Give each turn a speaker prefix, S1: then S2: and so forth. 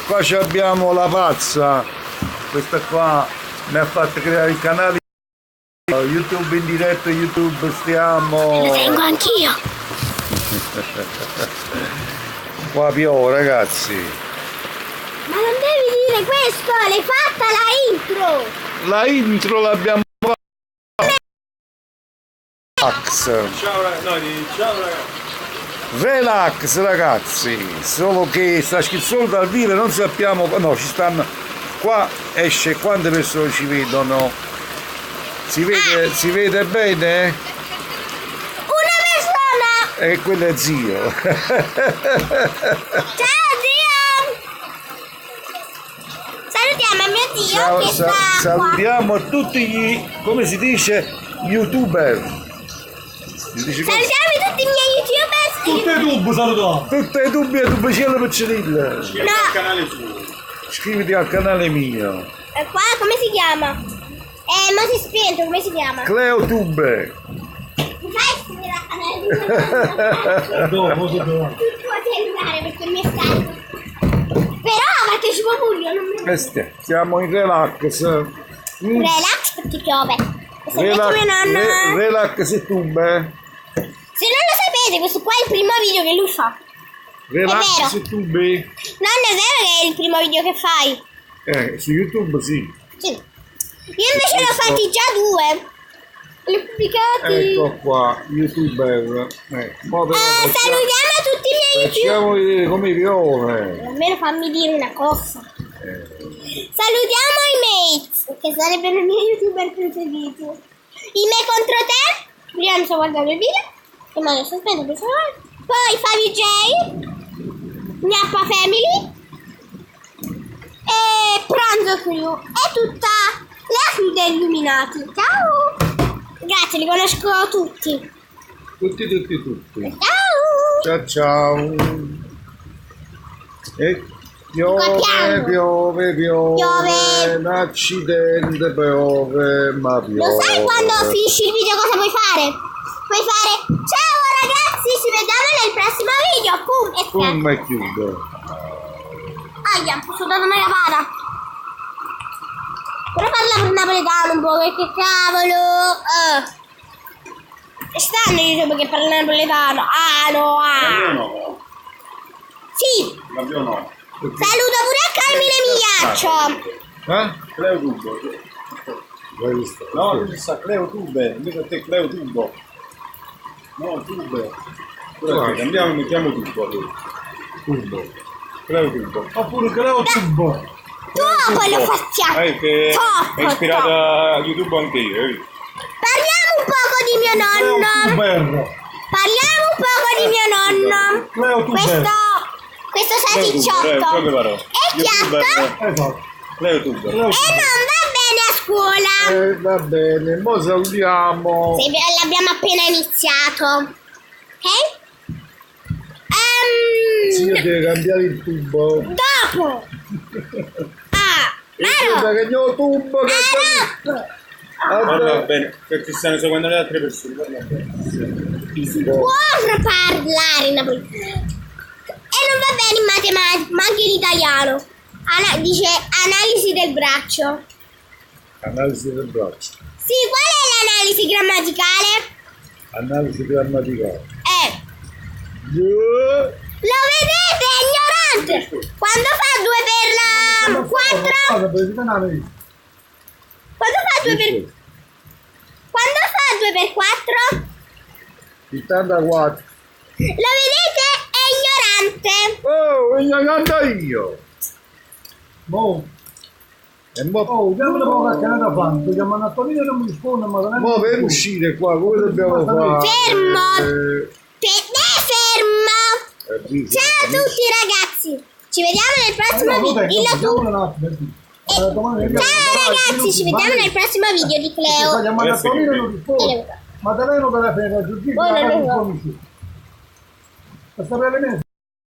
S1: Qua ci abbiamo la pazza, questa qua mi ha fatto creare il canale YouTube in diretta, YouTube stiamo.
S2: Lo tengo anch'io.
S1: Qua piove ragazzi.
S2: Ma non devi dire questo, l'hai fatta la intro.
S1: La intro l'abbiamo fatta.
S3: Ciao ragazzi.
S1: Relax ragazzi, solo che sta solo dal vivo non sappiamo, no ci stanno, qua esce quante persone ci vedono, si vede bene?
S2: Una persona.
S1: E quello è zio.
S2: Ciao zio. Salutiamo mio zio che sta qua.
S1: Salutiamo tutti gli, come si dice, youtuber. Si dice così?
S2: Salutiamo tutti i miei youtuber.
S3: Tutte YouTube salutiamo.
S1: Tutte le dubbi e dubbicello piccerille.
S2: No.
S3: Al canale suo.
S1: Iscriviti al canale mio.
S2: Qua come si chiama? Ma si è spento, come si chiama?
S1: Cleotube.
S2: Mi fai iscrivere al canale?
S3: Dopo.
S2: Tu puoi entrare perché mi è scarico. Però partecipo pure, non mi...
S1: Siamo in relax.
S2: Relax perché piove. Se mio nonno...
S1: Relax tube.
S2: Se non lo sapete, questo qua è il primo video che lui fa.
S1: Relax tube.
S2: Non è vero che è il primo video che fai?
S1: Su YouTube sì.
S2: Sì. Io invece ne ho fatti già due. Li ho pubblicati.
S1: Ecco qua, youtuber.
S2: Salutiamo tutti i miei youtuber.
S1: Facciamo vedere come piove.
S2: Almeno fammi dire una cosa. Salutiamo i mates, che sarebbero i miei youtuber preferiti. I me contro te. Prima mi sto guardando il video. E ma adesso aspetta per favore. Poi Fabio J. Gnappa Family. E Pranzo Crew. E tutta la crew degli Illuminati. Ciao. Grazie, li conosco tutti.
S1: Tutti.
S2: Ciao.
S1: Ciao. E piove. L'accidente piove, ma piove.
S2: Lo sai quando finisci il video cosa puoi fare? Puoi fare ciao ragazzi, ci vediamo nel prossimo video. Pum, e
S1: Pum e chiude.
S2: Aia, ho soldato una capata. Però parla per napoletano un po', perché cavolo. Stanno YouTube che parla napoletano. No. Sì.
S3: No.
S2: Saluto pure a Carmine Migliaccio.
S3: Cleo Tubo. No, tu sa Cleo Tube, invece a te Cleo Tubo. No, Tube. Cambiamo e mettiamo Tubo. Tubo. Cleo Tubo. Oppure Cleo Tubo.
S2: Dopo lo facciamo.
S3: Che è ispirata a YouTube anche io.
S2: Parliamo un poco di mio nonno. Parliamo un poco di mio nonno. Questo salsicciotto è chiatto
S3: Cleo Tubo.
S2: e non va bene a scuola.
S1: Va bene, mo salutiamo.
S2: Sì, l'abbiamo appena iniziato. Ok?
S1: Sì, deve cambiare il tubo.
S2: Dopo.
S3: Guarda che io tubo parla bene, perché stanno seguendo le altre persone. Parla bene.
S2: Può parlare in napoletano. E non va bene in matematica, ma anche in italiano. Dice analisi del braccio.
S1: Analisi del braccio.
S2: Sì, qual è l'analisi grammaticale?
S1: Analisi grammaticale.
S2: Lo vedete, ignorante? Quando fa 2 per 4? Quando fa 2 per 4?
S1: 74.
S2: Lo vedete? È ignorante.
S1: Oh, ignorante io.
S3: Mo' chiamano poco a Canada Fan, chiamano a Torino e non mi risponde, ma non è.
S1: Mo' per uscire qua, come dobbiamo fare?
S2: Fermo. Ciao a tutti ragazzi. Ci vediamo nel prossimo video. Ciao ragazzi, ci vediamo nel prossimo video di Cleo.
S3: Chiamano a Torino e non risponde. Ma te ne non te la fai raggiungere? Ma sapere